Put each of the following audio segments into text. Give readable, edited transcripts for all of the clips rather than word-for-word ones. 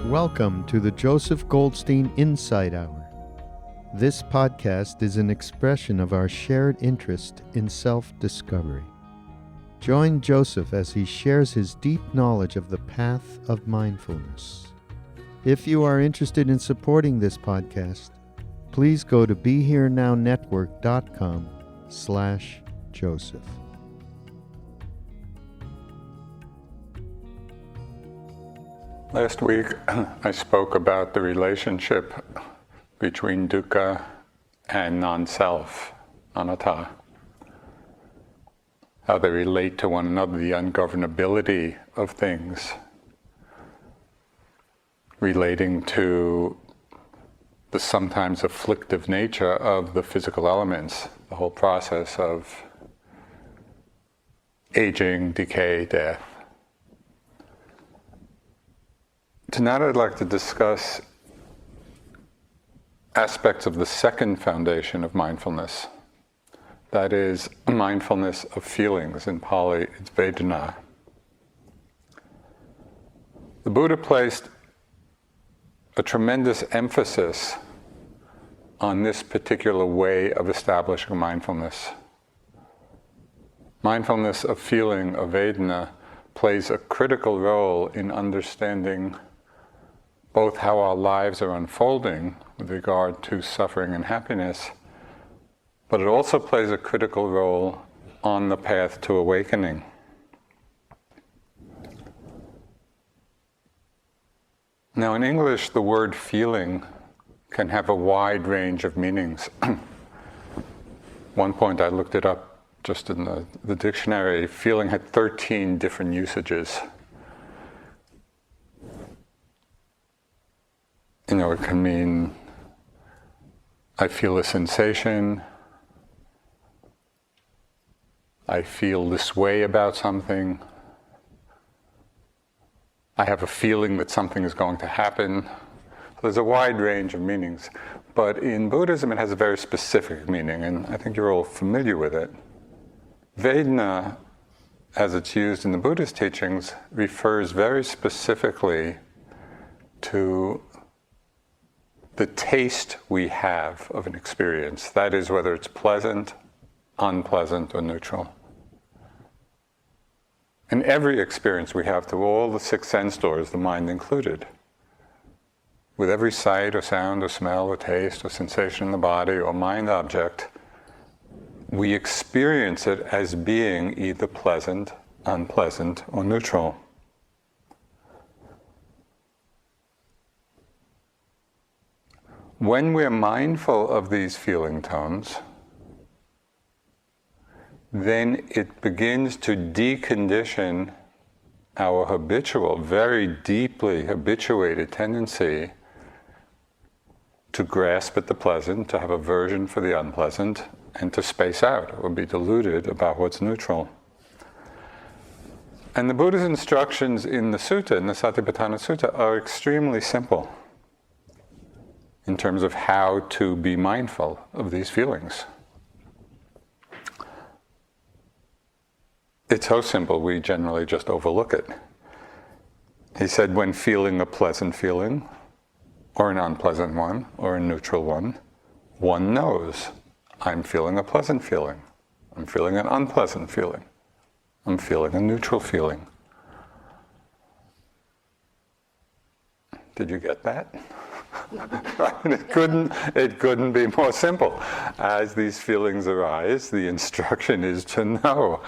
Welcome to the Joseph Goldstein Insight Hour. This podcast is an expression of our shared interest in self-discovery. Join Joseph as he shares his deep knowledge of the path of mindfulness. If you are interested in supporting this podcast, please go to BeHereNowNetwork.com/Joseph. Last week, I spoke about the relationship between dukkha and non-self, anatta. How they relate to one another, the ungovernability of things, relating to the sometimes afflictive nature of the physical elements, the whole process of aging, decay, death. Tonight I'd like to discuss aspects of the second foundation of mindfulness. That is mindfulness of feelings. In Pali, it's Vedana. The Buddha placed a tremendous emphasis on this particular way of establishing mindfulness. Mindfulness of feeling, of Vedana, plays a critical role in understanding both how our lives are unfolding with regard to suffering and happiness, but it also plays a critical role on the path to awakening. Now, in English, the word feeling can have a wide range of meanings. One point I looked it up just in the dictionary. Feeling had 13 different usages. It can mean I feel a sensation, I feel this way about something, I have a feeling that something is going to happen. So there's a wide range of meanings. But in Buddhism it has a very specific meaning, and I think you're all familiar with it. Vedna, as it's used in the Buddhist teachings, refers very specifically to the taste we have of an experience. That is, whether it's pleasant, unpleasant, or neutral. In every experience we have through all the six sense doors, the mind included, with every sight or sound or smell or taste or sensation in the body or mind object, we experience it as being either pleasant, unpleasant, or neutral. When we're mindful of these feeling tones, then it begins to decondition our habitual, very deeply habituated tendency to grasp at the pleasant, to have aversion for the unpleasant, and to space out or be deluded about what's neutral. And the Buddha's instructions in the sutta, in the Satipatthana Sutta, are extremely simple in terms of how to be mindful of these feelings. It's so simple, we generally just overlook it. He said, when feeling a pleasant feeling, or an unpleasant one, or a neutral one knows, I'm feeling a pleasant feeling, I'm feeling an unpleasant feeling, I'm feeling a neutral feeling. Did you get that? Right? It couldn't be more simple. As these feelings arise, the instruction is to know,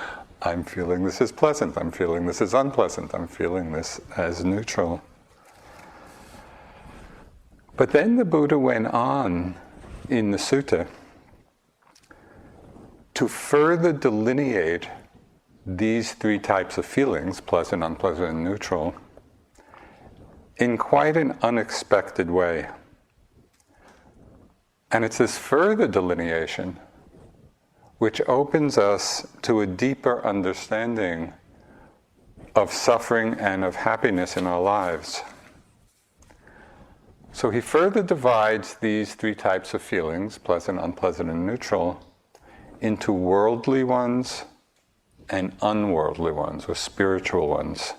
I'm feeling this is pleasant, I'm feeling this is unpleasant, I'm feeling this as neutral. But then the Buddha went on in the sutta to further delineate these three types of feelings, pleasant, unpleasant, and neutral, in quite an unexpected way. And it's this further delineation which opens us to a deeper understanding of suffering and of happiness in our lives. So he further divides these three types of feelings, pleasant, unpleasant, and neutral, into worldly ones and unworldly ones, or spiritual ones.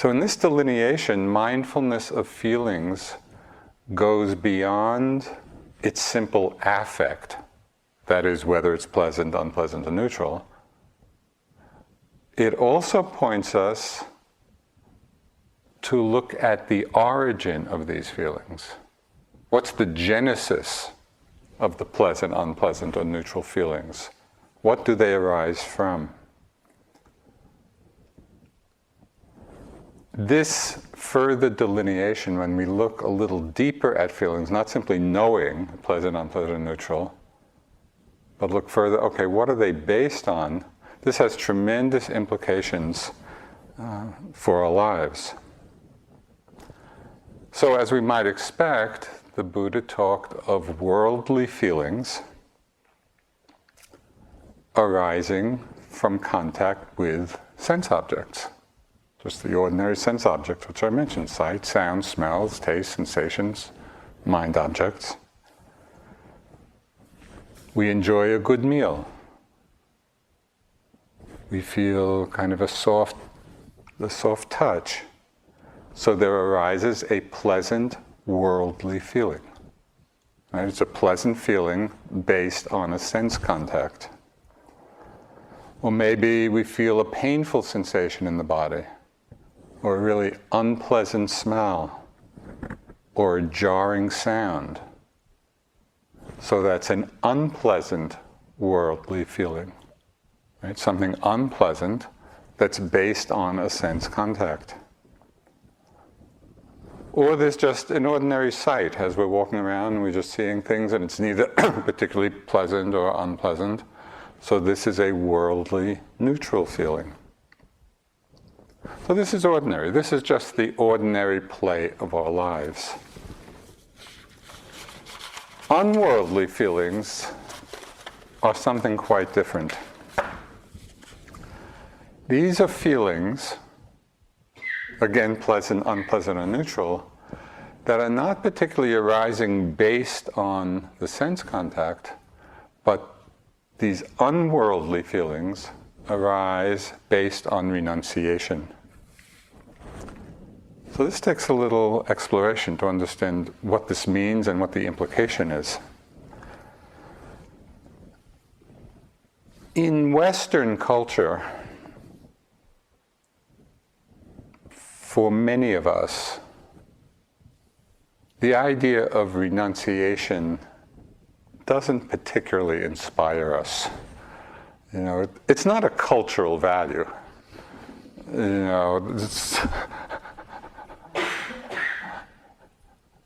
So in this delineation, mindfulness of feelings goes beyond its simple affect, that is, whether it's pleasant, unpleasant, or neutral. It also points us to look at the origin of these feelings. What's the genesis of the pleasant, unpleasant, or neutral feelings? What do they arise from? This further delineation, when we look a little deeper at feelings, not simply knowing pleasant, unpleasant, and neutral, but look further, okay, what are they based on? This has tremendous implications for our lives. So as we might expect, the Buddha talked of worldly feelings arising from contact with sense objects. Just the ordinary sense objects, which I mentioned: sight, sound, smells, taste, sensations, mind objects. We enjoy a good meal. We feel kind of a soft touch. So there arises a pleasant worldly feeling. Right? It's a pleasant feeling based on a sense contact. Or maybe we feel a painful sensation in the body, or a really unpleasant smell, or a jarring sound. So that's an unpleasant worldly feeling. Right? Something unpleasant that's based on a sense contact. Or there's just an ordinary sight as we're walking around and we're just seeing things, and it's neither particularly pleasant or unpleasant. So this is a worldly neutral feeling. So this is ordinary. This is just the ordinary play of our lives. Unworldly feelings are something quite different. These are feelings, again, pleasant, unpleasant, or neutral, that are not particularly arising based on the sense contact, but these unworldly feelings arise based on renunciation. So this takes a little exploration to understand what this means and what the implication is. In Western culture, for many of us, the idea of renunciation doesn't particularly inspire us. You know, it's not a cultural value. You know,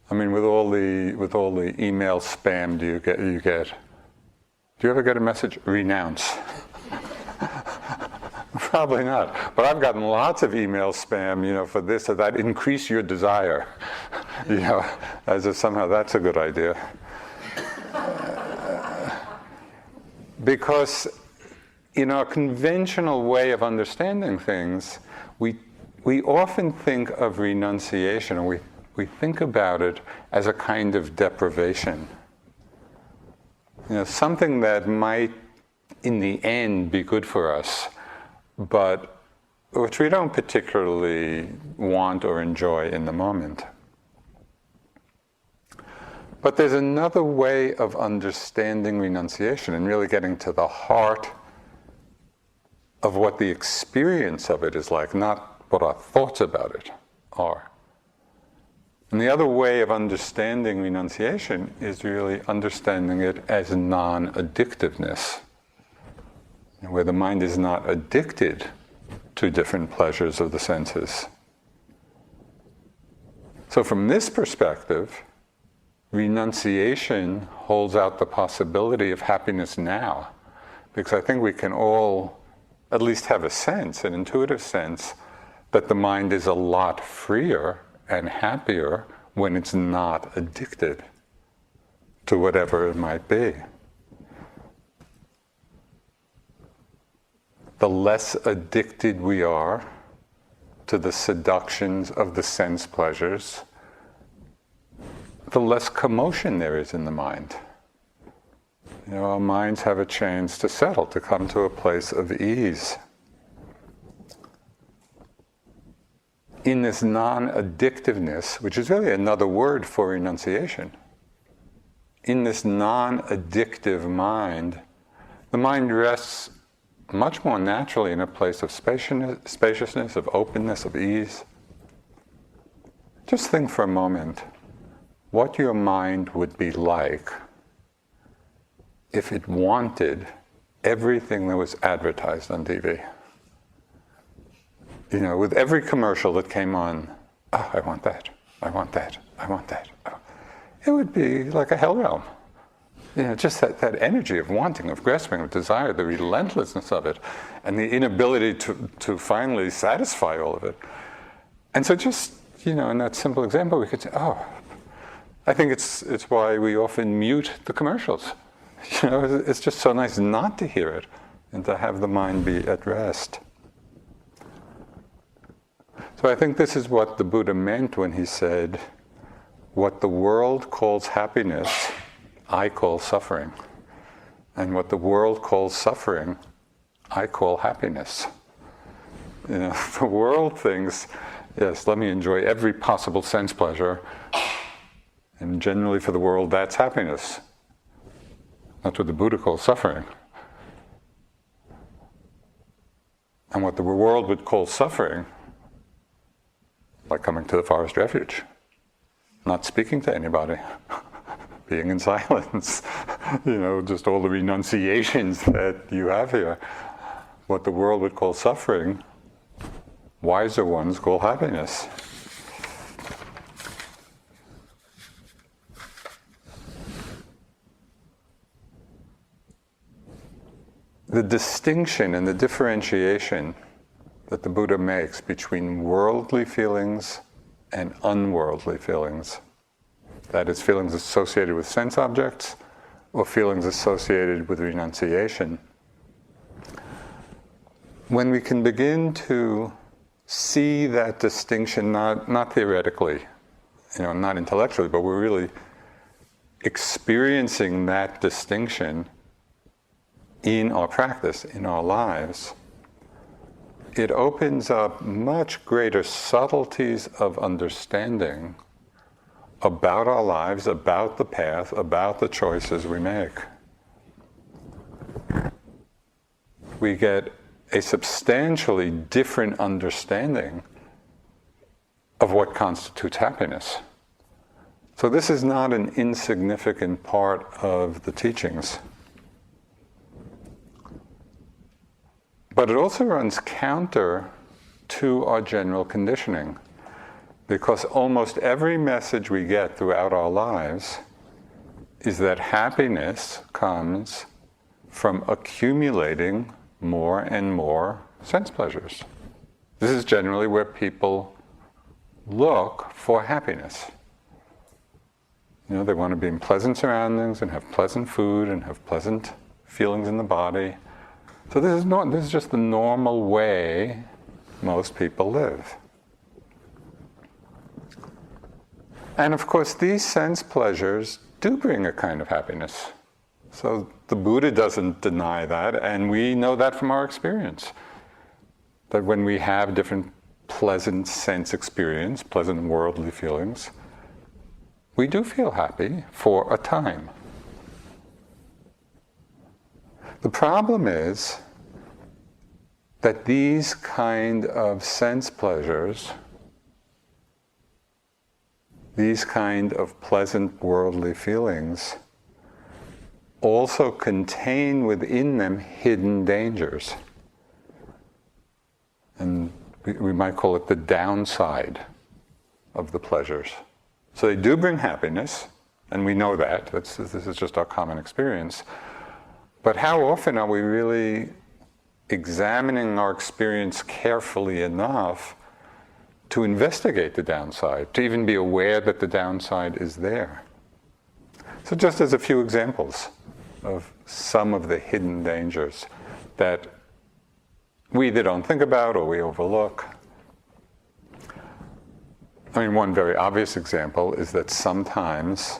I mean, with all the email spam you get, do you ever get a message, renounce? Probably not. But I've gotten lots of email spam, you know, for this or that, increase your desire. You know, as if somehow that's a good idea. Because in our conventional way of understanding things, we often think of renunciation, and we think about it as a kind of deprivation. You know, something that might, in the end, be good for us, but which we don't particularly want or enjoy in the moment. But there's another way of understanding renunciation and really getting to the heart of what the experience of it is like, not what our thoughts about it are. And the other way of understanding renunciation is really understanding it as non-addictiveness, where the mind is not addicted to different pleasures of the senses. So from this perspective, renunciation holds out the possibility of happiness now, because I think we can all at least have a sense, an intuitive sense, that the mind is a lot freer and happier when it's not addicted to whatever it might be. The less addicted we are to the seductions of the sense pleasures, the less commotion there is in the mind. You know, our minds have a chance to settle, to come to a place of ease. in this non-addictiveness, which is really another word for renunciation, in this non-addictive mind, the mind rests much more naturally in a place of spaciousness, of openness, of ease. Just think for a moment what your mind would be like if it wanted everything that was advertised on TV. You know, with every commercial that came on, oh, I want that, I want that, I want that. Oh. It would be like a hell realm. You know, just that energy of wanting, of grasping, of desire, the relentlessness of it, and the inability to finally satisfy all of it. And so just, you know, in that simple example, we could say, oh, I think it's why we often mute the commercials. You know, it's just so nice not to hear it and to have the mind be at rest. So I think this is what the Buddha meant when he said, what the world calls happiness, I call suffering. And what the world calls suffering, I call happiness. You know, the world thinks, yes, let me enjoy every possible sense pleasure. And generally for the world, that's happiness. That's what the Buddha calls suffering. And what the world would call suffering, like coming to the forest refuge, not speaking to anybody, being in silence, you know, just all the renunciations that you have here. What the world would call suffering, wiser ones call happiness. The distinction and the differentiation that the Buddha makes between worldly feelings and unworldly feelings, that is, feelings associated with sense objects or feelings associated with renunciation. When we can begin to see that distinction, not theoretically, you know, not intellectually, but we're really experiencing that distinction in our practice, in our lives, it opens up much greater subtleties of understanding about our lives, about the path, about the choices we make. We get a substantially different understanding of what constitutes happiness. So this is not an insignificant part of the teachings. But it also runs counter to our general conditioning, because almost every message we get throughout our lives is that happiness comes from accumulating more and more sense pleasures. This is generally where people look for happiness. You know, they want to be in pleasant surroundings and have pleasant food and have pleasant feelings in the body. So this is just the normal way most people live. And of course, these sense pleasures do bring a kind of happiness. So the Buddha doesn't deny that, and we know that from our experience. That when we have different pleasant sense experience, pleasant worldly feelings, we do feel happy for a time. The problem is that these kind of sense pleasures, these kind of pleasant worldly feelings, also contain within them hidden dangers. And we might call it the downside of the pleasures. So they do bring happiness, and we know that. This is just our common experience. But how often are we really examining our experience carefully enough to investigate the downside, to even be aware that the downside is there? So just as a few examples of some of the hidden dangers that we either don't think about or we overlook. I mean, one very obvious example is that sometimes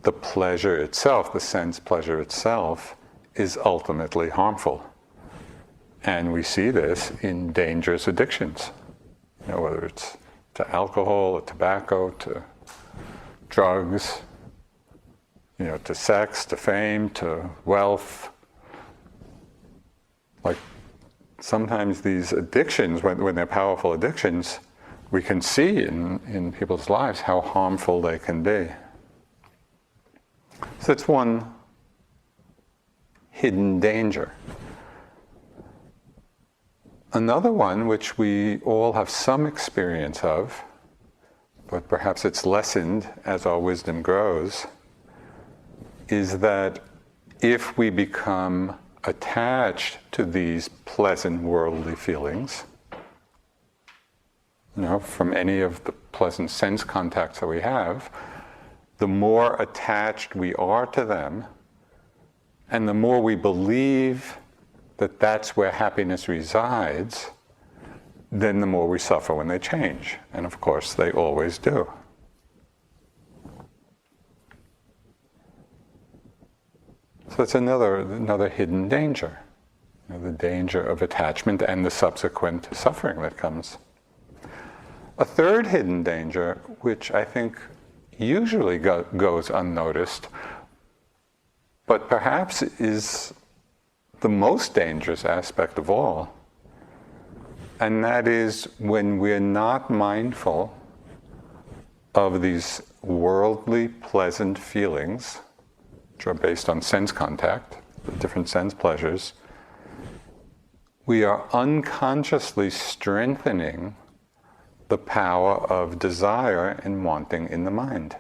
the pleasure itself, the sense pleasure itself, is ultimately harmful. And we see this in dangerous addictions. whether it's to alcohol or tobacco, to drugs, to sex, to fame, to wealth. Like sometimes these addictions, when they're powerful addictions, we can see in people's lives how harmful they can be. So that's one hidden danger. Another one, which we all have some experience of, but perhaps it's lessened as our wisdom grows, is that if we become attached to these pleasant worldly feelings, from any of the pleasant sense contacts that we have, the more attached we are to them, and the more we believe that that's where happiness resides, then the more we suffer when they change. And of course, they always do. So that's another hidden danger, the danger of attachment and the subsequent suffering that comes. A third hidden danger, which I think usually goes unnoticed, but perhaps is the most dangerous aspect of all, and that is when we're not mindful of these worldly pleasant feelings, which are based on sense contact, the different sense pleasures, we are unconsciously strengthening the power of desire and wanting in the mind.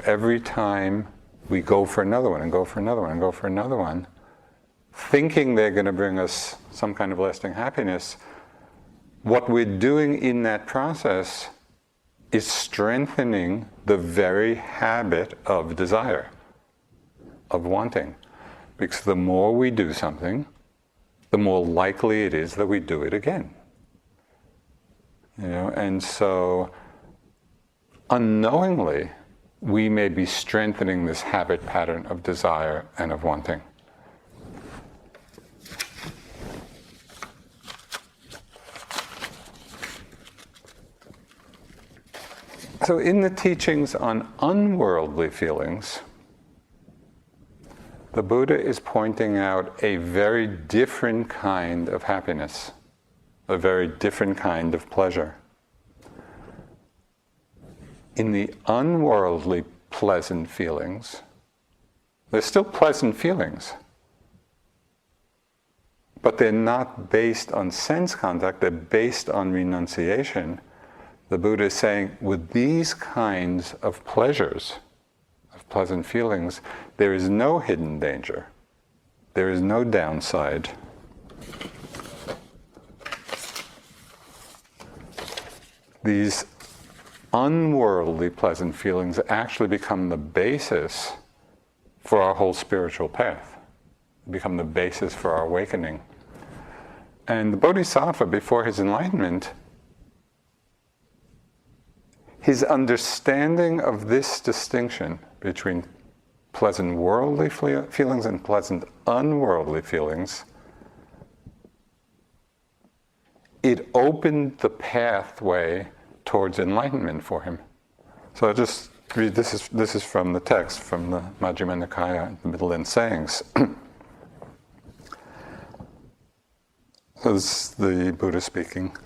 Every time we go for another one and go for another one and go for another one, thinking they're going to bring us some kind of lasting happiness, what we're doing in that process is strengthening the very habit of desire, of wanting. Because the more we do something, the more likely it is that we do it again. And so unknowingly, we may be strengthening this habit pattern of desire and of wanting. So in the teachings on unworldly feelings, the Buddha is pointing out a very different kind of happiness, a very different kind of pleasure. In the unworldly pleasant feelings, they're still pleasant feelings, but they're not based on sense contact, they're based on renunciation. The Buddha is saying, with these kinds of pleasures, of pleasant feelings, there is no hidden danger. There is no downside. These unworldly pleasant feelings actually become the basis for our whole spiritual path, become the basis for our awakening. And the Bodhisattva, before his enlightenment, his understanding of this distinction between pleasant worldly feelings and pleasant unworldly feelings, it opened the pathway towards enlightenment for him. So I'll just read, this is from the text, from the Majjhima Nikaya, the Middle End Sayings. So this is the Buddha speaking.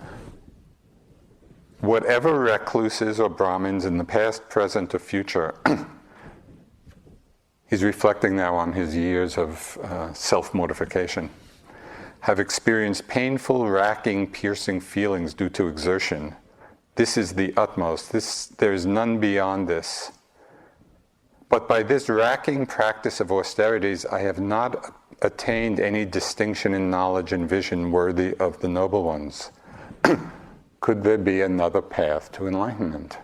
Whatever recluses or Brahmins in the past, present, or future, he's reflecting now on his years of self-mortification, have experienced painful, racking, piercing feelings due to exertion. This is the utmost. There is none beyond this. But by this racking practice of austerities, I have not attained any distinction in knowledge and vision worthy of the noble ones. Could there be another path to enlightenment?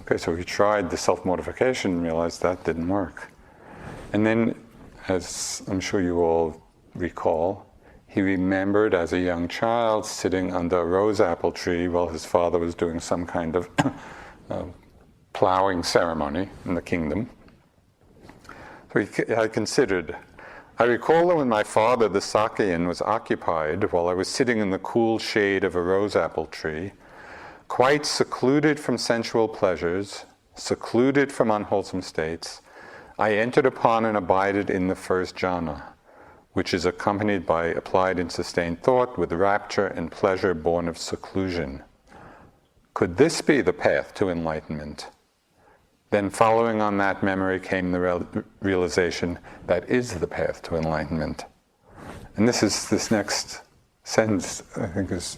Okay, so he tried the self-mortification and realized that didn't work. And then, as I'm sure you all recall, he remembered as a young child sitting under a rose apple tree while his father was doing some kind of plowing ceremony in the kingdom. So I considered, I recall that when my father, the Sakyan, was occupied while I was sitting in the cool shade of a rose apple tree, quite secluded from sensual pleasures, secluded from unwholesome states, I entered upon and abided in the first jhana, which is accompanied by applied and sustained thought with rapture and pleasure born of seclusion. Could this be the path to enlightenment? Then following on that memory came the realization that is the path to enlightenment. And this next sentence, I think, is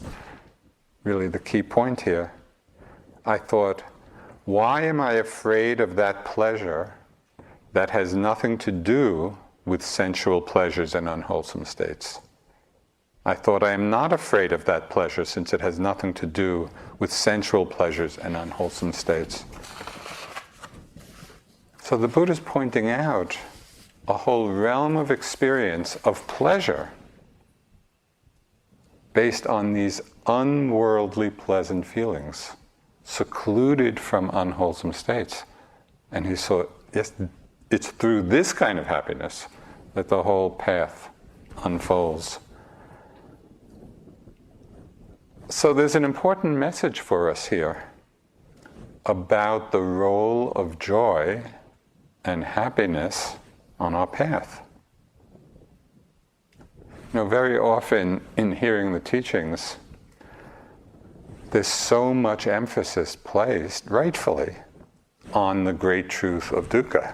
really the key point here. I thought, why am I afraid of that pleasure that has nothing to do with sensual pleasures and unwholesome states? I thought, I am not afraid of that pleasure since it has nothing to do with sensual pleasures and unwholesome states. So the Buddha is pointing out a whole realm of experience of pleasure based on these unworldly pleasant feelings, secluded from unwholesome states. And he saw, yes, it's through this kind of happiness that the whole path unfolds. So there's an important message for us here about the role of joy and happiness on our path. You know, very often in hearing the teachings, there's so much emphasis placed, rightfully, on the great truth of dukkha,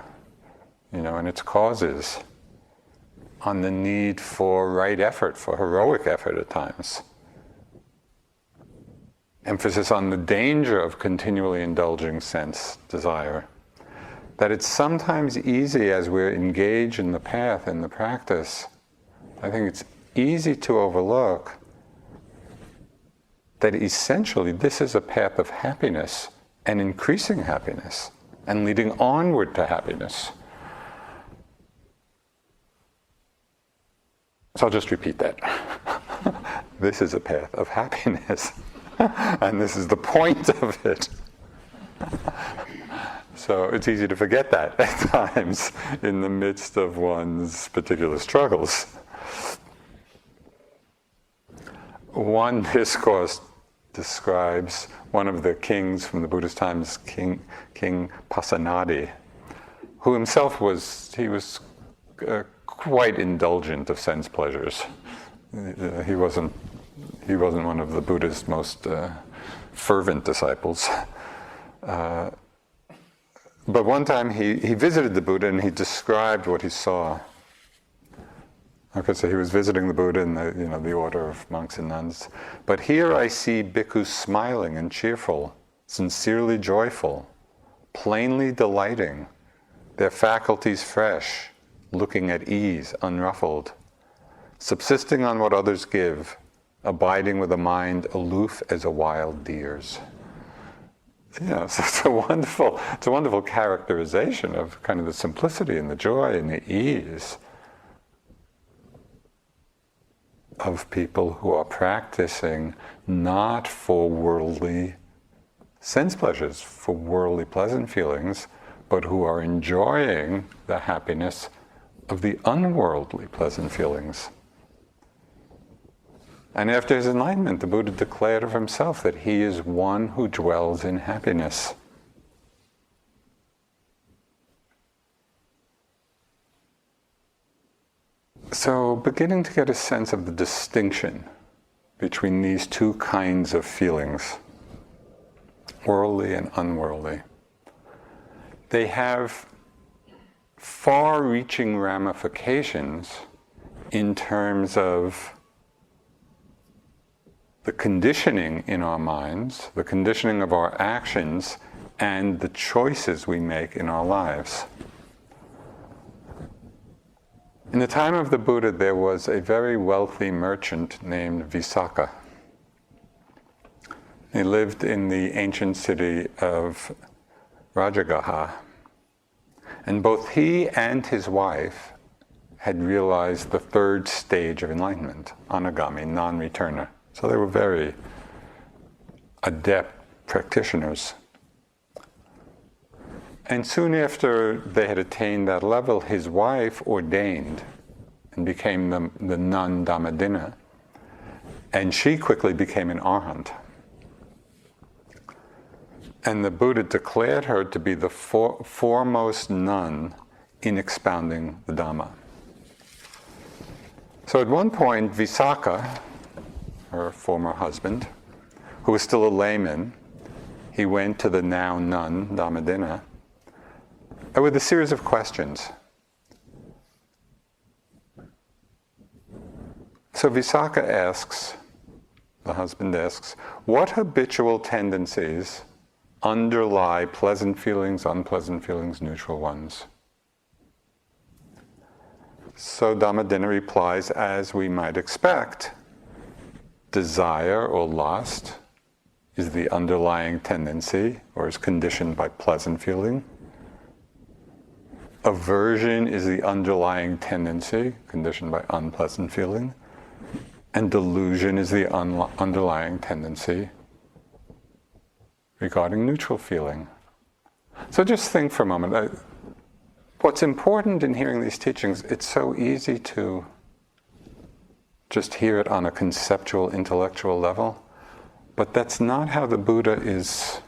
you know, and its causes, on the need for right effort, for heroic effort at times. Emphasis on the danger of continually indulging sense desire. That it's sometimes easy as we're engaged in the path, in the practice, I think it's easy to overlook that essentially this is a path of happiness and increasing happiness and leading onward to happiness. So I'll just repeat that. This is a path of happiness, and this is the point of it. So it's easy to forget that at times in the midst of one's particular struggles. One discourse describes one of the kings from the Buddhist times, King Pasenadi, who himself was quite indulgent of sense pleasures. He wasn't one of the Buddha's most fervent disciples. But one time he visited the Buddha and he described what he saw. Okay, so he was visiting the Buddha in the order of monks and nuns. But here I see bhikkhus smiling and cheerful, sincerely joyful, plainly delighting, their faculties fresh, looking at ease, unruffled, subsisting on what others give, abiding with a mind aloof as a wild deer's. Yeah, so it's a wonderful characterization of kind of the simplicity and the joy and the ease of people who are practicing not for worldly sense pleasures, for worldly pleasant feelings, but who are enjoying the happiness of the unworldly pleasant feelings. And after his enlightenment, the Buddha declared of himself that he is one who dwells in happiness. So, beginning to get a sense of the distinction between these two kinds of feelings, worldly and unworldly. They have far-reaching ramifications in terms of the conditioning in our minds, the conditioning of our actions, and the choices we make in our lives. In the time of the Buddha, there was a very wealthy merchant named Visakha. He lived in the ancient city of Rajagaha. And both he and his wife had realized the third stage of enlightenment, anagami, non-returner. So they were very adept practitioners. And soon after they had attained that level, his wife ordained and became the nun Dhammadinna. And she quickly became an arhat. And the Buddha declared her to be the foremost nun in expounding the Dhamma. So at one point, Visakha, her former husband, who was still a layman, he went to the now nun, Dhammadinna, with a series of questions. So Visakha asks, the husband asks, what habitual tendencies underlie pleasant feelings, unpleasant feelings, neutral ones? So Dhammadinna replies, as we might expect, desire or lust is the underlying tendency, or is conditioned by pleasant feeling. Aversion is the underlying tendency, conditioned by unpleasant feeling. And delusion is the underlying tendency regarding neutral feeling. So just think for a moment. What's important in hearing these teachings, it's so easy to just hear it on a conceptual, intellectual level, but that's not how the Buddha is.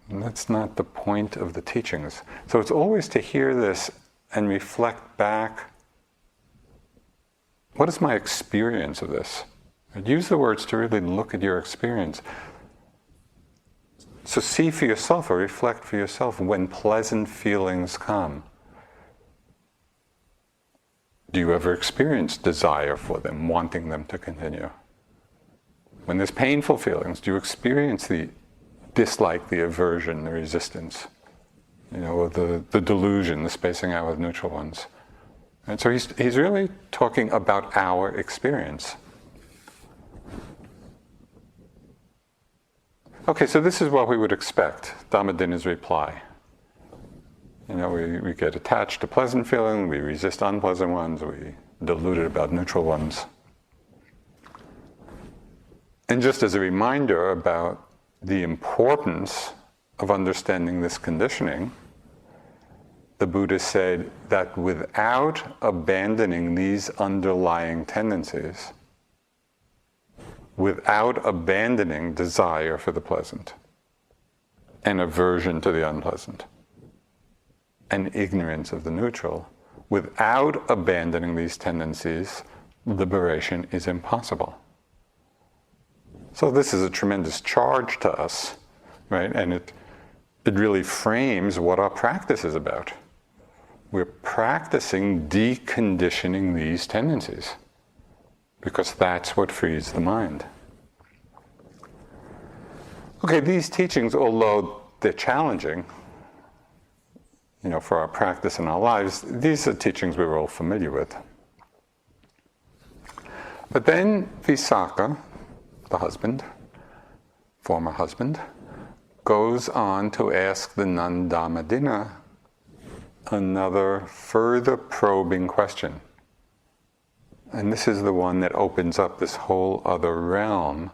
That's not the point of the teachings. So it's always to hear this and reflect back. What is my experience of this? And use the words to really look at your experience. So see for yourself or reflect for yourself when pleasant feelings come. Do you ever experience desire for them, wanting them to continue? When there's painful feelings, do you experience the dislike, the aversion, the resistance? Or the delusion, the spacing out with neutral ones? And so he's really talking about our experience. Okay, so this is what we would expect, Dhammadinna's reply. We get attached to pleasant feeling, we resist unpleasant ones, we deluded about neutral ones. And just as a reminder about the importance of understanding this conditioning, the Buddha said that without abandoning these underlying tendencies, without abandoning desire for the pleasant, and aversion to the unpleasant, and ignorance of the neutral, without abandoning these tendencies, liberation is impossible. So this is a tremendous charge to us, right? And it really frames what our practice is about. We're practicing deconditioning these tendencies, because that's what frees the mind. Okay, these teachings, although they're challenging, for our practice in our lives, these are teachings we're all familiar with. But then Visakha, the husband, former husband, goes on to ask the nun Dhammadinna another further probing question. And this is the one that opens up this whole other realm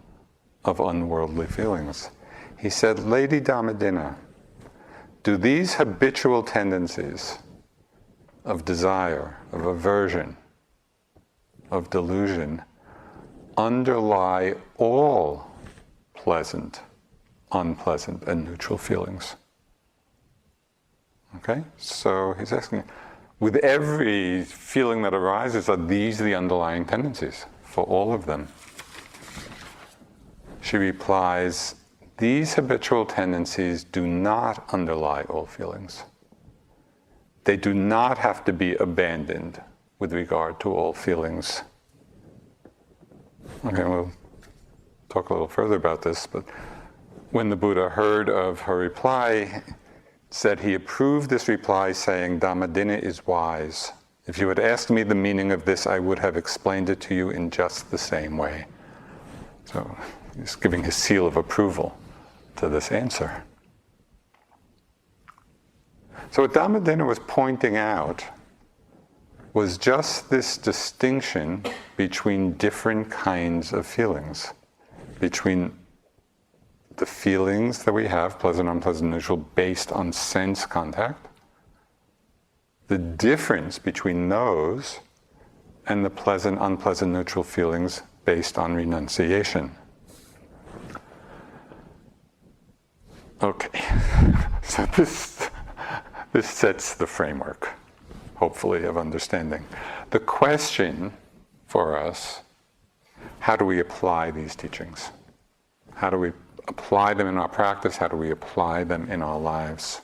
of unworldly feelings. He said, Lady Dhammadinna, do these habitual tendencies of desire, of aversion, of delusion, underlie all pleasant, unpleasant, and neutral feelings? Okay? So he's asking, with every feeling that arises, are these the underlying tendencies for all of them? She replies, these habitual tendencies do not underlie all feelings. They do not have to be abandoned with regard to all feelings. Okay, we'll talk a little further about this, but when the Buddha heard of her reply, said he approved this reply, saying, Dhammadinna is wise. If you had asked me the meaning of this, I would have explained it to you in just the same way. So he's giving his seal of approval to this answer. So what Dhammadinna was pointing out was just this distinction between different kinds of feelings, between the feelings that we have, pleasant, unpleasant, neutral, based on sense contact, the difference between those and the pleasant, unpleasant, neutral feelings based on renunciation. Okay, so this sets the framework, hopefully, of understanding. The question for us, how do we apply these teachings? How do we apply them in our practice? How do we apply them in our lives?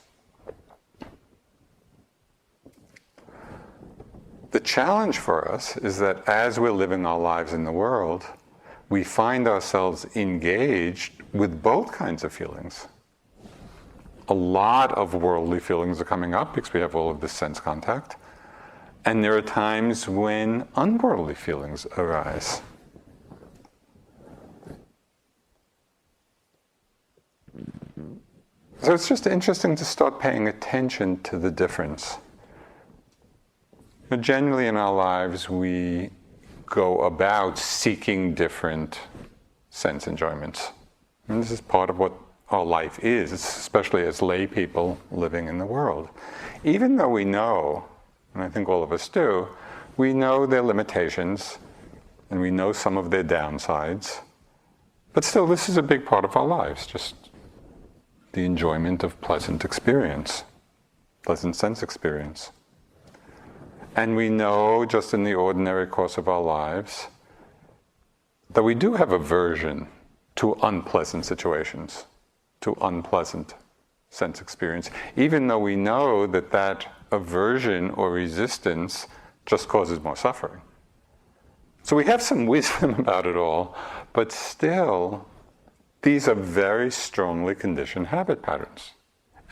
The challenge for us is that as we're living our lives in the world, we find ourselves engaged with both kinds of feelings. A lot of worldly feelings are coming up because we have all of this sense contact. And there are times when unworldly feelings arise. So it's just interesting to start paying attention to the difference. But generally in our lives, we go about seeking different sense enjoyments. And this is part of what our life is, especially as lay people living in the world. Even though we know, and I think all of us do, we know their limitations, and we know some of their downsides, but still this is a big part of our lives, just the enjoyment of pleasant experience, pleasant sense experience. And we know, just in the ordinary course of our lives, that we do have aversion to unpleasant situations, to unpleasant sense experience, even though we know that that aversion or resistance just causes more suffering. So we have some wisdom about it all, but still, these are very strongly conditioned habit patterns.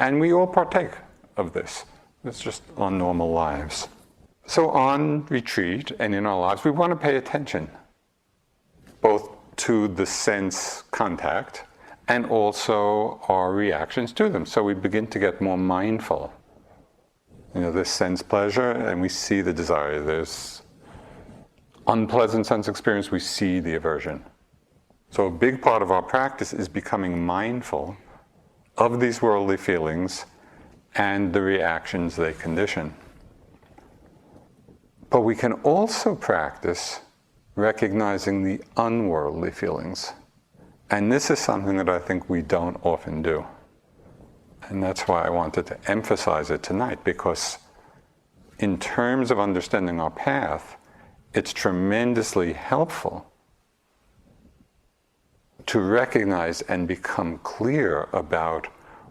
And we all partake of this. It's just our normal lives. So on retreat and in our lives, we want to pay attention both to the sense contact and also our reactions to them. So we begin to get more mindful. This sense pleasure, and we see the desire. There's unpleasant sense experience, we see the aversion. So a big part of our practice is becoming mindful of these worldly feelings and the reactions they condition. But we can also practice recognizing the unworldly feelings. And this is something that I think we don't often do. And that's why I wanted to emphasize it tonight, because in terms of understanding our path, it's tremendously helpful to recognize and become clear about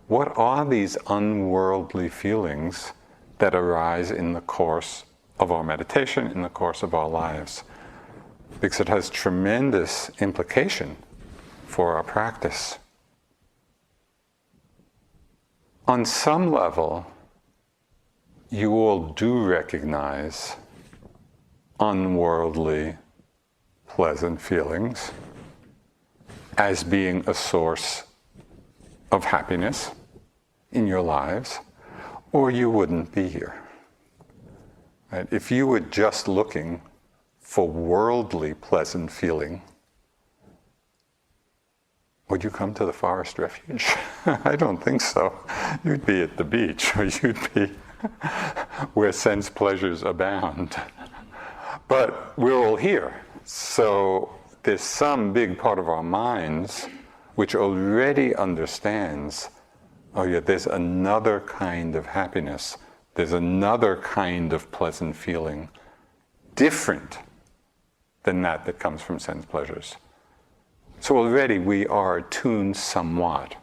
what are these unworldly feelings that arise in the course of our meditation, in the course of our lives. Because it has tremendous implication for our practice. On some level, you all do recognize unworldly, pleasant feelings as being a source of happiness in your lives, or you wouldn't be here. Right? If you were just looking for worldly pleasant feeling, would you come to the forest refuge? I don't think so. You'd be at the beach, or you'd be where sense pleasures abound. But we're all here. So there's some big part of our minds which already understands, oh yeah, there's another kind of happiness. There's another kind of pleasant feeling, different than that comes from sense pleasures. So already we are attuned somewhat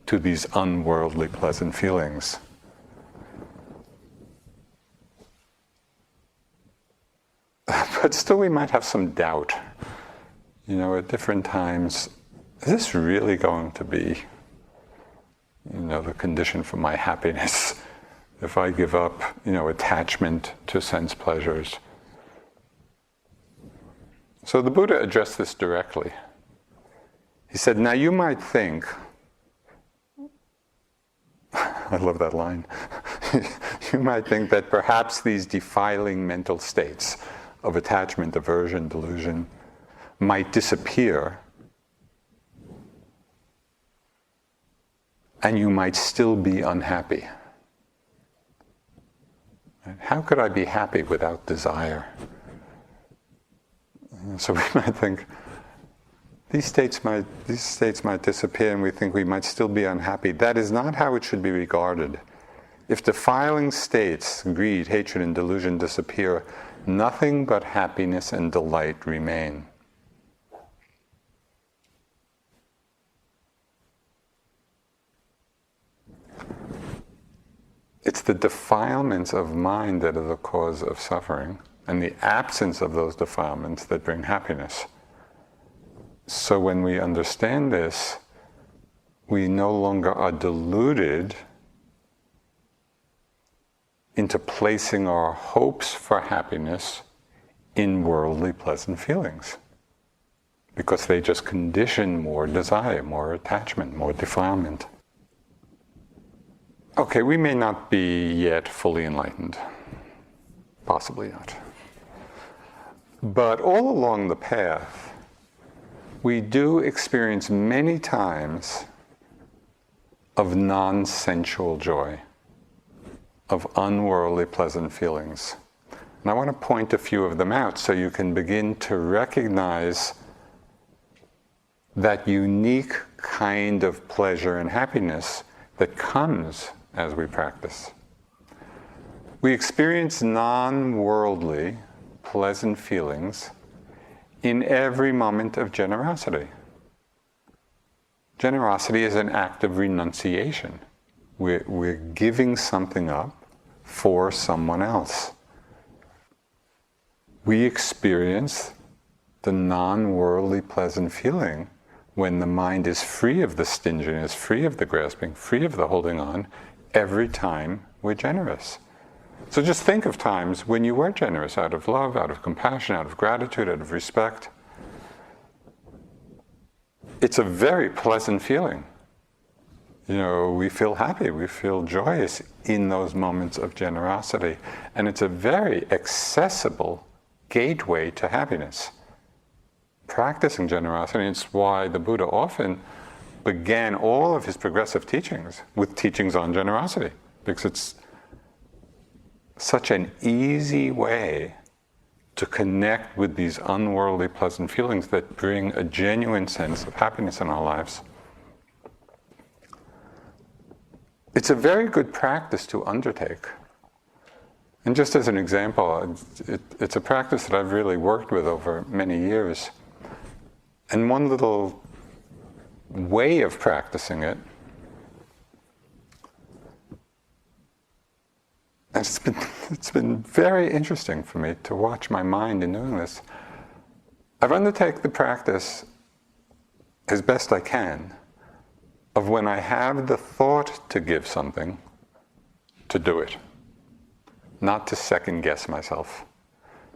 to these unworldly pleasant feelings. But still we might have some doubt, at different times. Is this really going to be, the condition for my happiness? If I give up, attachment to sense pleasures. So the Buddha addressed this directly. He said, now you might think, I love that line, you might think that perhaps these defiling mental states of attachment, aversion, delusion might disappear, and you might still be unhappy. how could I be happy without desire? So we might think, these states might disappear and we think we might still be unhappy. That is not how it should be regarded. If defiling states, greed, hatred, and delusion disappear, nothing but happiness and delight remain. It's the defilements of mind that are the cause of suffering, and the absence of those defilements that bring happiness. So when we understand this, we no longer are deluded into placing our hopes for happiness in worldly pleasant feelings, because they just condition more desire, more attachment, more defilement. Okay, we may not be yet fully enlightened. Possibly not. But all along the path, we do experience many times of non-sensual joy, of unworldly pleasant feelings. And I want to point a few of them out so you can begin to recognize that unique kind of pleasure and happiness that comes as we practice. We experience non-worldly, pleasant feelings in every moment of generosity. Generosity is an act of renunciation. We're giving something up for someone else. We experience the non-worldly pleasant feeling when the mind is free of the stinginess, free of the grasping, free of the holding on, every time we're generous. So just think of times when you were generous out of love, out of compassion, out of gratitude, out of respect. It's a very pleasant feeling. You know, we feel happy, we feel joyous in those moments of generosity. And it's a very accessible gateway to happiness. Practicing generosity, it's why the Buddha often began all of his progressive teachings with teachings on generosity, because it's such an easy way to connect with these unworldly pleasant feelings that bring a genuine sense of happiness in our lives. It's a very good practice to undertake. And just as an example, it's a practice that I've really worked with over many years. And one little way of practicing it, and it's been very interesting for me to watch my mind in doing this. I've undertaken the practice as best I can of when I have the thought to give something, to do it, not to second guess myself.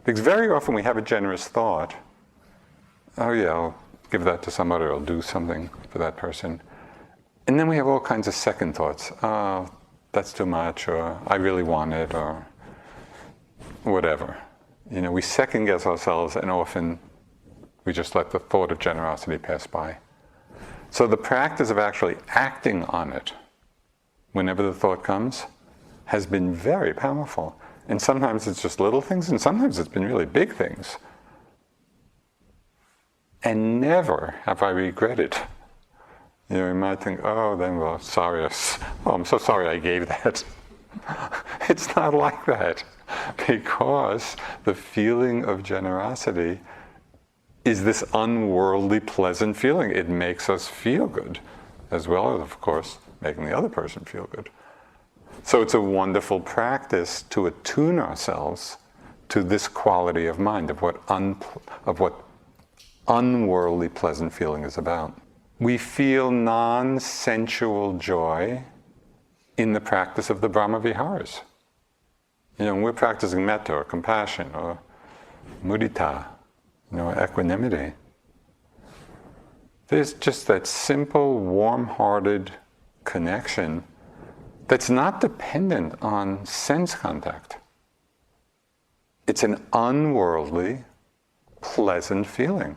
Because very often we have a generous thought, oh yeah, I'll give that to somebody, or I'll do something for that person. And then we have all kinds of second thoughts. Oh, that's too much, or I really want it, or whatever. You know, we second guess ourselves, and often we just let the thought of generosity pass by. So the practice of actually acting on it, whenever the thought comes, has been very powerful. And sometimes it's just little things, and sometimes it's been really big things. And never have I regretted. You know, you might think, oh, then, well, sorry, I'm so sorry I gave that. It's not like that, because the feeling of generosity is this unworldly, pleasant feeling. It makes us feel good, as well as, of course, making the other person feel good. So it's a wonderful practice to attune ourselves to this quality of mind, of what unworldly, pleasant feeling is about. We feel non-sensual joy in the practice of the Brahmaviharas. You know, when we're practicing metta or compassion or mudita, you know, equanimity, there's just that simple, warm-hearted connection that's not dependent on sense contact. It's an unworldly, pleasant feeling.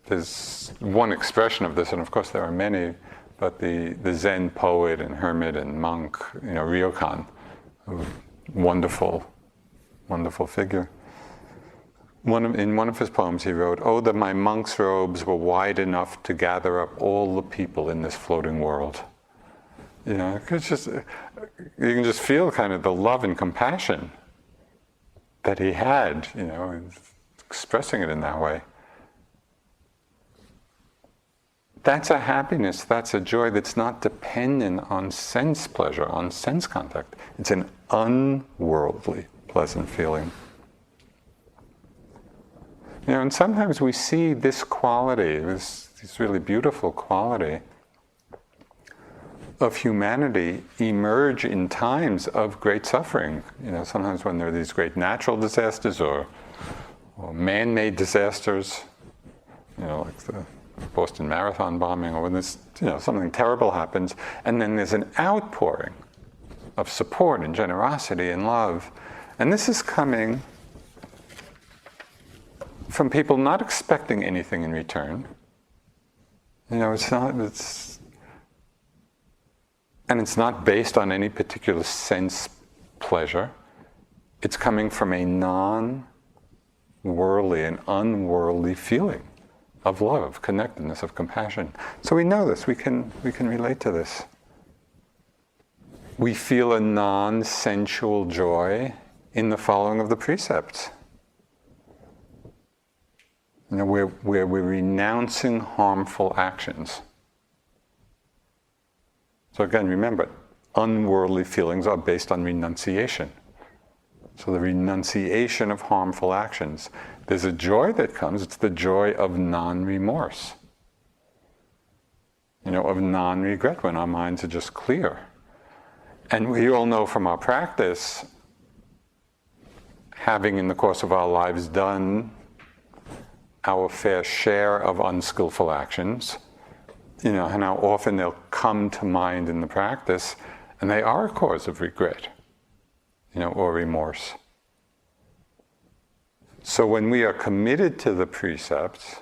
There's one expression of this, and of course there are many, but the Zen poet and hermit and monk, you know, Ryokan, a wonderful, wonderful figure. In one of his poems he wrote, "Oh, that my monk's robes were wide enough to gather up all the people in this floating world." You know, it's just, you can just feel kind of the love and compassion that he had, you know, expressing it in that way. That's a happiness, that's a joy that's not dependent on sense pleasure, on sense contact. It's an unworldly, pleasant feeling. You know, and sometimes we see this quality, this really beautiful quality of humanity emerge in times of great suffering. You know, sometimes when there are these great natural disasters or man-made disasters, you know, like the Boston Marathon bombing, or when this, you know, something terrible happens, and then there's an outpouring of support and generosity and love. And this is coming from people not expecting anything in return. You know, it's not based on any particular sense pleasure. It's coming from a non-worldly and unworldly feeling of love, of connectedness, of compassion. So we know this, we can relate to this. We feel a non-sensual joy in the following of the precepts. You know, where we're renouncing harmful actions. So again, remember, unworldly feelings are based on renunciation. So the renunciation of harmful actions. There's a joy that comes, it's the joy of non-remorse. You know, of non-regret, when our minds are just clear. And we all know from our practice, having in the course of our lives done our fair share of unskillful actions, you know, and how often they'll come to mind in the practice, and they are a cause of regret, you know, or remorse. So when we are committed to the precepts,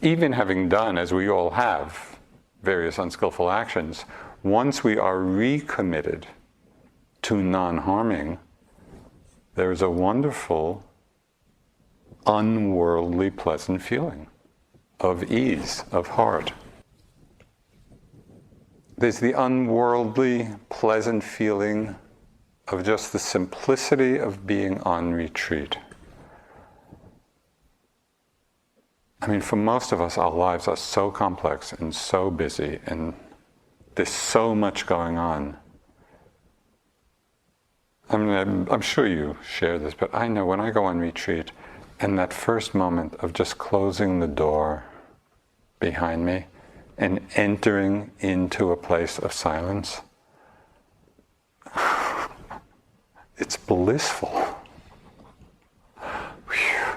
even having done, as we all have, various unskillful actions, once we are recommitted to non-harming, there is a wonderful, unworldly, pleasant feeling of ease, of heart. There's the unworldly, pleasant feeling of just the simplicity of being on retreat. I mean, for most of us, our lives are so complex and so busy, and there's so much going on. I mean, I'm sure you share this, but I know when I go on retreat, and that first moment of just closing the door behind me and entering into a place of silence, it's blissful. Whew.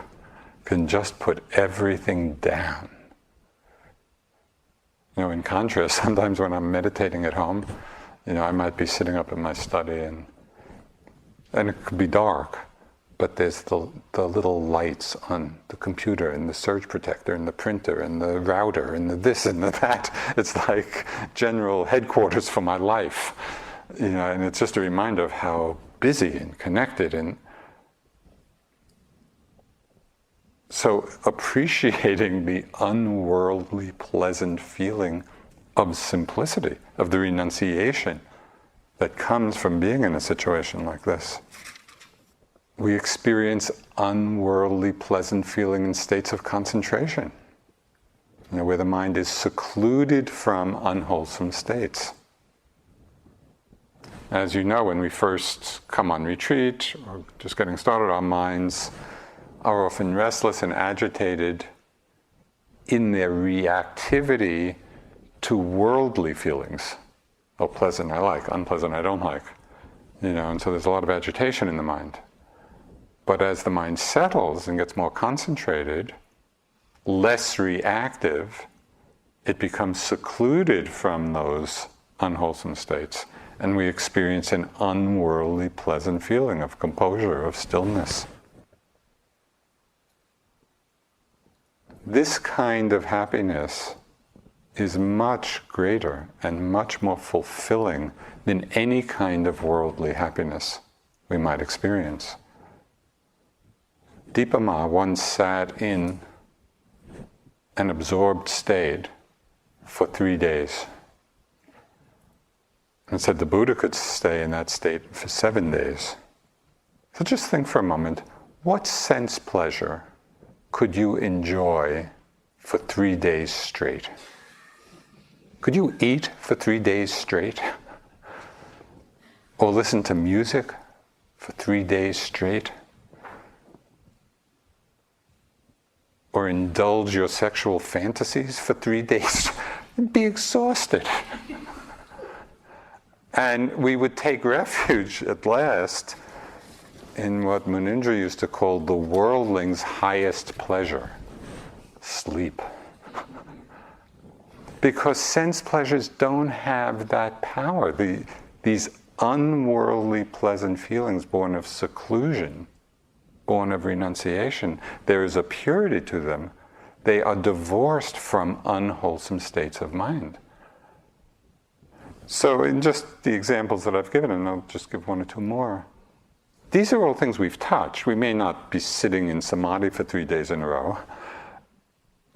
Can just put everything down. You know, in contrast, sometimes when I'm meditating at home, you know, I might be sitting up in my study and it could be dark, but there's the little lights on the computer and the surge protector and the printer and the router and the this and the that. It's like general headquarters for my life, you know, and it's just a reminder of how busy and connected. And so appreciating the unworldly, pleasant feeling of simplicity, of the renunciation that comes from being in a situation like this. We experience unworldly, pleasant feeling in states of concentration, you know, where the mind is secluded from unwholesome states. As you know, when we first come on retreat, or just getting started, our minds are often restless and agitated in their reactivity to worldly feelings. Oh, pleasant I like, unpleasant I don't like. You know, and so there's a lot of agitation in the mind. But as the mind settles and gets more concentrated, less reactive, it becomes secluded from those unwholesome states. And we experience an unworldly, pleasant feeling of composure, of stillness. This kind of happiness is much greater and much more fulfilling than any kind of worldly happiness we might experience. Dipa Ma once sat in an absorbed state for 3 days and said the Buddha could stay in that state for 7 days. So just think for a moment, what sense pleasure could you enjoy for 3 days straight? Could you eat for 3 days straight? Or listen to music for 3 days straight? Or indulge your sexual fantasies for 3 days? You'd be exhausted. And we would take refuge at last in what Munindra used to call the worldling's highest pleasure, sleep. Because sense pleasures don't have that power. These unworldly pleasant feelings born of seclusion, born of renunciation, there is a purity to them. They are divorced from unwholesome states of mind. So in just the examples that I've given, and I'll just give 1 or 2 more, these are all things we've touched. We may not be sitting in samadhi for 3 days in a row,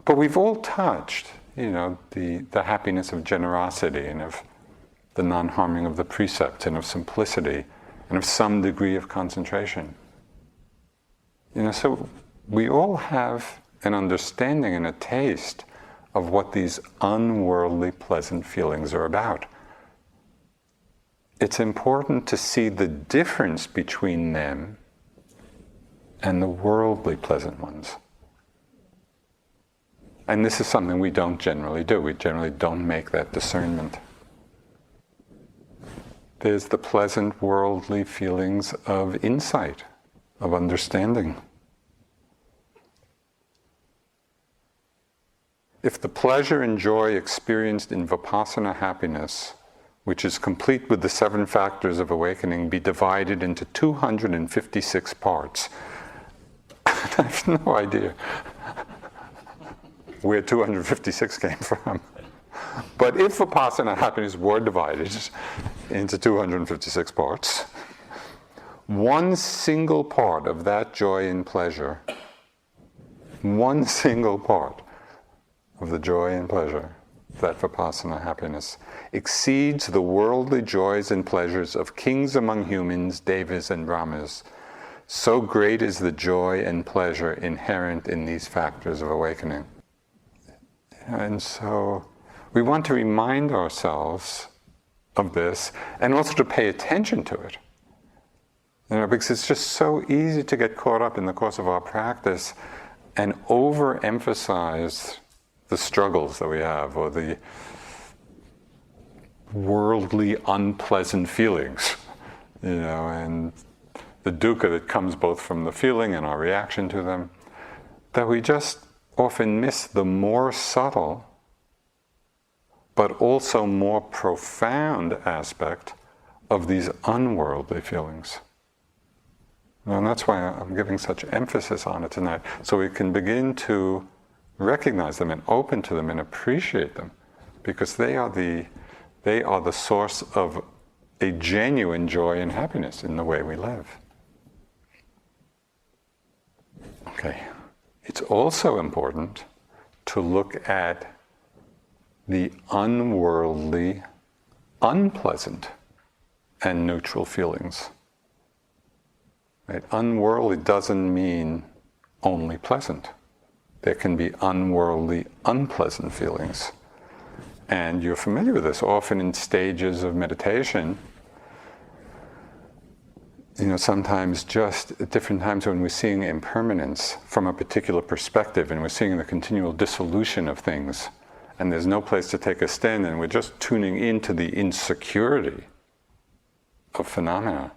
but we've all touched, the happiness of generosity and of the non-harming of the precepts and of simplicity and of some degree of concentration. So we all have an understanding and a taste of what these unworldly pleasant feelings are about. It's important to see the difference between them and the worldly pleasant ones. And this is something we don't generally do. We generally don't make that discernment. There's the pleasant worldly feelings of insight, of understanding. If the pleasure and joy experienced in Vipassana happiness, which is complete with the 7 factors of awakening, be divided into 256 parts. I have no idea where 256 came from. But if Vipassana happiness were divided into 256 parts, one single part of that joy and pleasure, one single part of the joy and pleasure, that Vipassana happiness, exceeds the worldly joys and pleasures of kings among humans, devas and brahmas. So great is the joy and pleasure inherent in these factors of awakening. And so we want to remind ourselves of this and also to pay attention to it. Because it's just so easy to get caught up in the course of our practice and overemphasize the struggles that we have, or the worldly unpleasant feelings, and the dukkha that comes both from the feeling and our reaction to them, that we just often miss the more subtle but also more profound aspect of these unworldly feelings. And that's why I'm giving such emphasis on it tonight, so we can begin to recognize them and open to them and appreciate them, because they are the source of a genuine joy and happiness in the way we live. Okay. It's also important to look at the unworldly, unpleasant, and neutral feelings. Right? Unworldly doesn't mean only pleasant. There can be unworldly, unpleasant feelings. And you're familiar with this. Often in stages of meditation, sometimes just at different times when we're seeing impermanence from a particular perspective, and we're seeing the continual dissolution of things, and there's no place to take a stand, and we're just tuning into the insecurity of phenomena.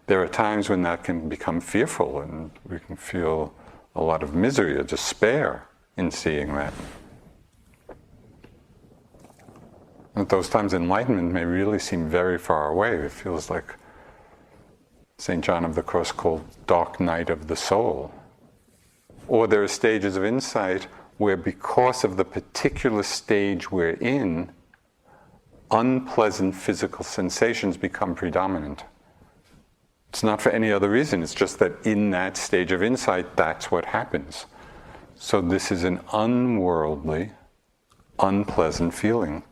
There are times when that can become fearful, and we can feel a lot of misery or despair in seeing that. At those times, enlightenment may really seem very far away. It feels like St. John of the Cross called dark night of the soul. Or there are stages of insight where because of the particular stage we're in, unpleasant physical sensations become predominant. It's not for any other reason, it's just that in that stage of insight, that's what happens. So this is an unworldly, unpleasant feeling.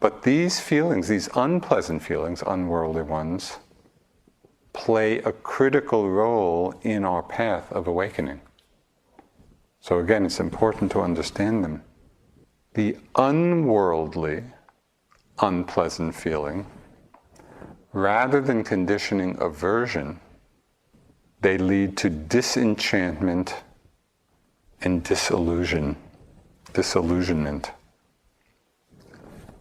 But these feelings, these unpleasant feelings, unworldly ones, play a critical role in our path of awakening. So again, it's important to understand them. The unworldly, unpleasant feeling, rather than conditioning aversion, they lead to disenchantment and disillusionment.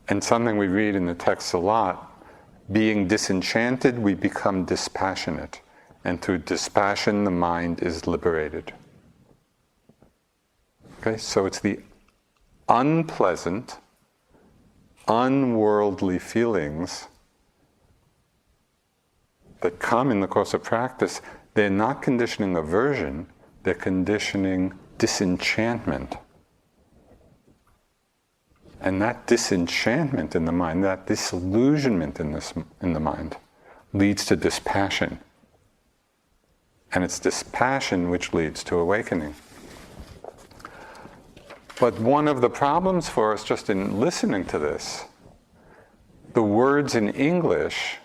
And something we read in the text a lot, being disenchanted, we become dispassionate. And through dispassion, the mind is liberated. Okay, so it's the unpleasant, unworldly feelings that come in the course of practice. They're not conditioning aversion, they're conditioning disenchantment. And that disenchantment in the mind, that disillusionment in the mind, leads to dispassion. And it's dispassion which leads to awakening. But one of the problems for us just in listening to this, the words in English,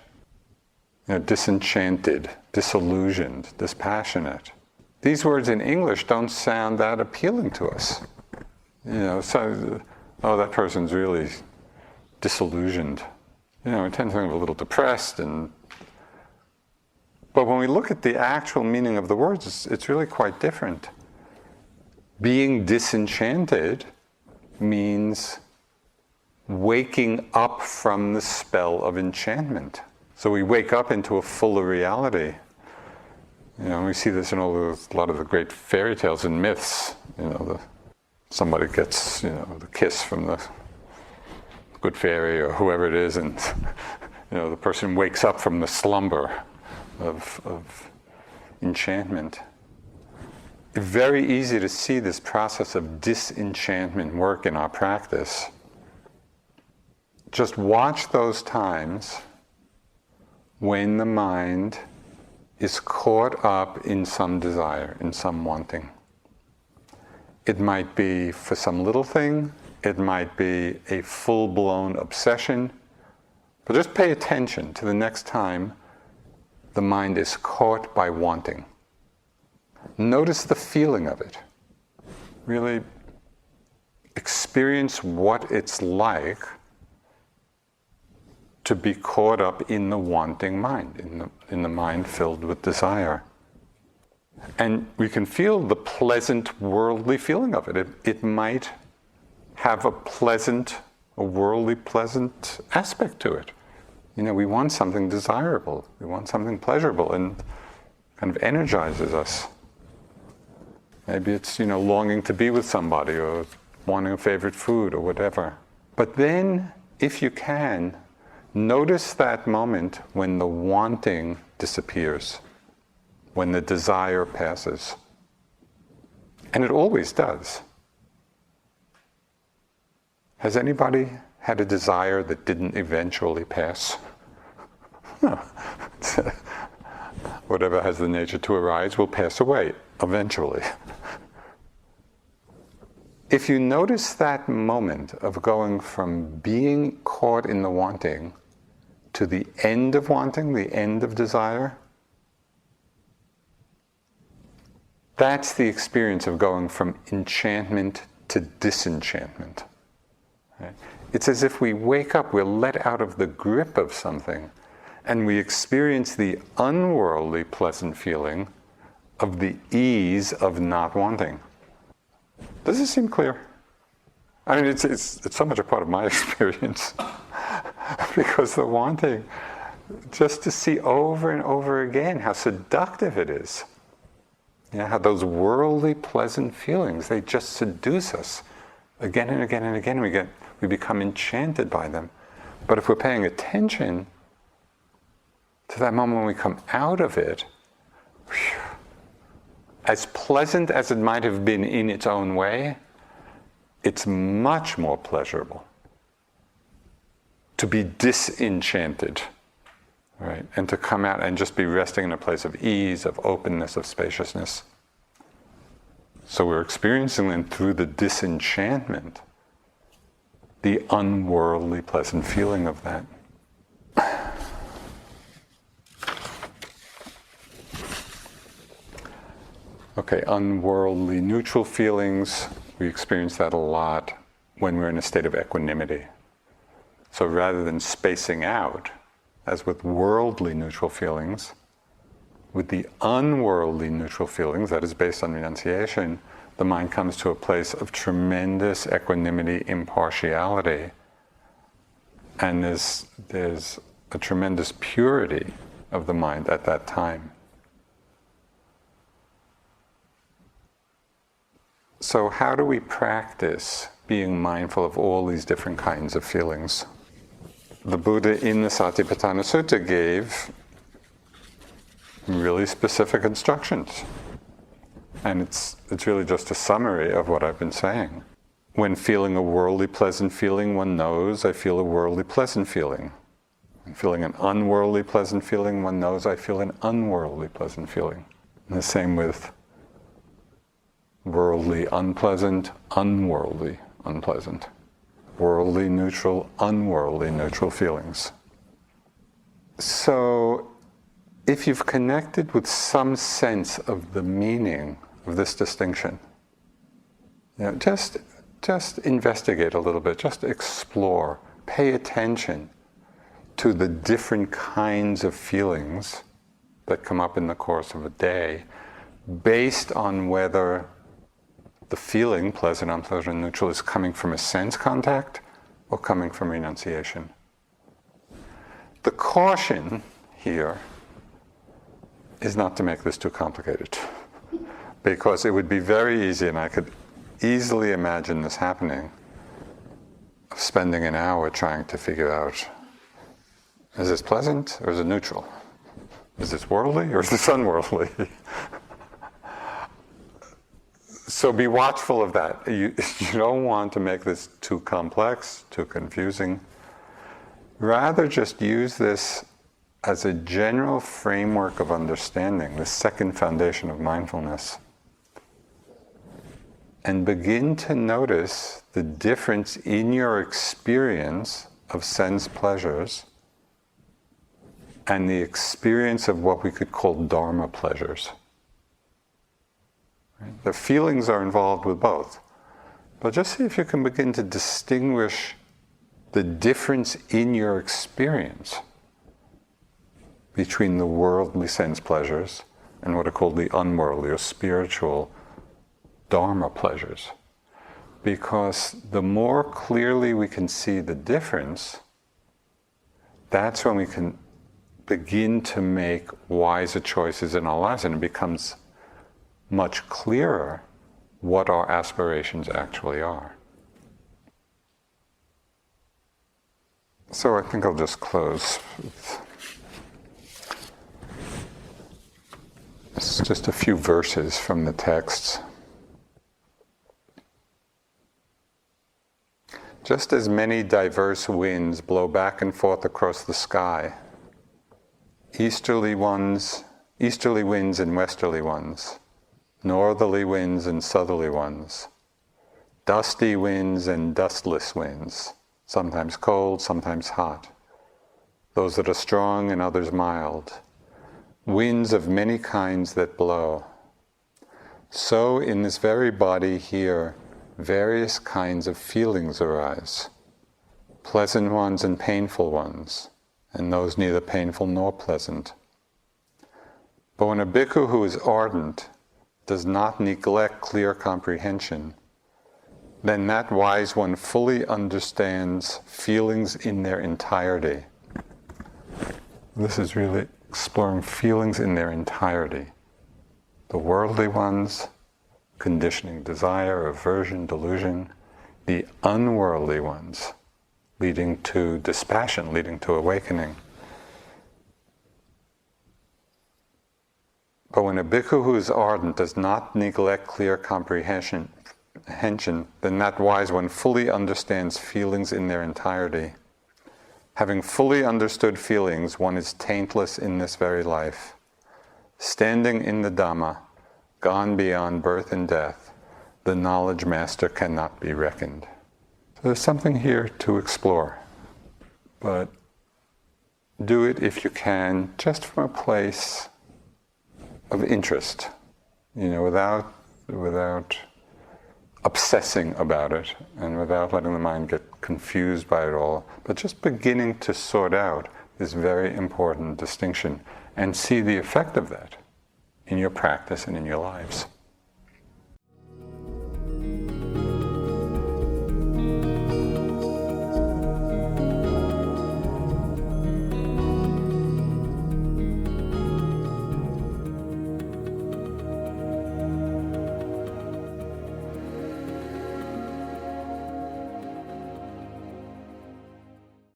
disenchanted, disillusioned, dispassionate, these words in English don't sound that appealing to us. So, oh, that person's really disillusioned. We tend to think of a little depressed. But when we look at the actual meaning of the words, it's really quite different. Being disenchanted means waking up from the spell of enchantment. So we wake up into a fuller reality. We see this in a lot of the great fairy tales and myths. Somebody gets, the kiss from the good fairy or whoever it is, and the person wakes up from the slumber of enchantment. It's very easy to see this process of disenchantment work in our practice. Just watch those times when the mind is caught up in some desire, in some wanting. It might be for some little thing, it might be a full-blown obsession, but just pay attention to the next time the mind is caught by wanting. Notice the feeling of it. Really experience what it's like to be caught up in the wanting mind, in the mind filled with desire. And we can feel the pleasant worldly feeling of it. It might have a worldly pleasant aspect to it. We want something desirable, we want something pleasurable, and kind of energizes us. Maybe it's, longing to be with somebody, or wanting a favorite food, or whatever. But then, if you can, notice that moment when the wanting disappears, when the desire passes. And it always does. Has anybody had a desire that didn't eventually pass? No. Whatever has the nature to arise will pass away eventually. If you notice that moment of going from being caught in the wanting to the end of wanting, the end of desire, that's the experience of going from enchantment to disenchantment. Right? It's as if we wake up, we're let out of the grip of something, and we experience the unworldly pleasant feeling of the ease of not wanting. Does this seem clear? I mean, it's so much a part of my experience. Because the wanting, just to see over and over again how seductive it is. How those worldly pleasant feelings, they just seduce us again and again and again. We become enchanted by them. But if we're paying attention to that moment when we come out of it, as pleasant as it might have been in its own way, it's much more pleasurable to be disenchanted, right? And to come out and just be resting in a place of ease, of openness, of spaciousness. So we're experiencing then through the disenchantment, the unworldly pleasant feeling of that. Okay, unworldly neutral feelings, we experience that a lot when we're in a state of equanimity. So rather than spacing out, as with worldly neutral feelings, with the unworldly neutral feelings, that is based on renunciation, the mind comes to a place of tremendous equanimity, impartiality, and there's a tremendous purity of the mind at that time. So how do we practice being mindful of all these different kinds of feelings? The Buddha in the Satipatthana Sutta gave really specific instructions. And it's really just a summary of what I've been saying. When feeling a worldly pleasant feeling, one knows I feel a worldly pleasant feeling. When feeling an unworldly pleasant feeling, one knows I feel an unworldly pleasant feeling. And the same with worldly unpleasant, unworldly unpleasant. Worldly neutral, unworldly neutral feelings. So, if you've connected with some sense of the meaning of this distinction, just investigate a little bit, just explore, pay attention to the different kinds of feelings that come up in the course of a day, based on whether the feeling, pleasant, unpleasant, neutral, is coming from a sense contact or coming from renunciation. The caution here is not to make this too complicated, because it would be very easy, and I could easily imagine this happening, of spending an hour trying to figure out, is this pleasant or is it neutral? Is this worldly or is this unworldly? So be watchful of that. You don't want to make this too complex, too confusing. Rather, just use this as a general framework of understanding, the second foundation of mindfulness. And begin to notice the difference in your experience of sense pleasures and the experience of what we could call dharma pleasures. The feelings are involved with both. But just see if you can begin to distinguish the difference in your experience between the worldly sense pleasures and what are called the unworldly or spiritual dharma pleasures. Because the more clearly we can see the difference, that's when we can begin to make wiser choices in our lives, and it becomes much clearer what our aspirations actually are. So I think I'll just close with just a few verses from the texts. Just as many diverse winds blow back and forth across the sky, easterly winds and westerly ones, northerly winds and southerly ones, dusty winds and dustless winds, sometimes cold, sometimes hot, those that are strong and others mild, winds of many kinds that blow. So in this very body here, various kinds of feelings arise, pleasant ones and painful ones, and those neither painful nor pleasant. But when a bhikkhu who is ardent does not neglect clear comprehension, then that wise one fully understands feelings in their entirety. This is really exploring feelings in their entirety. The worldly ones, conditioning desire, aversion, delusion. The unworldly ones, leading to dispassion, leading to awakening. But when a bhikkhu who is ardent does not neglect clear comprehension, then that wise one fully understands feelings in their entirety. Having fully understood feelings, one is taintless in this very life. Standing in the Dhamma, gone beyond birth and death, the knowledge master cannot be reckoned. So there's something here to explore, but do it if you can, just from a place of interest, without obsessing about it and without letting the mind get confused by it all, but just beginning to sort out this very important distinction and see the effect of that in your practice and in your lives.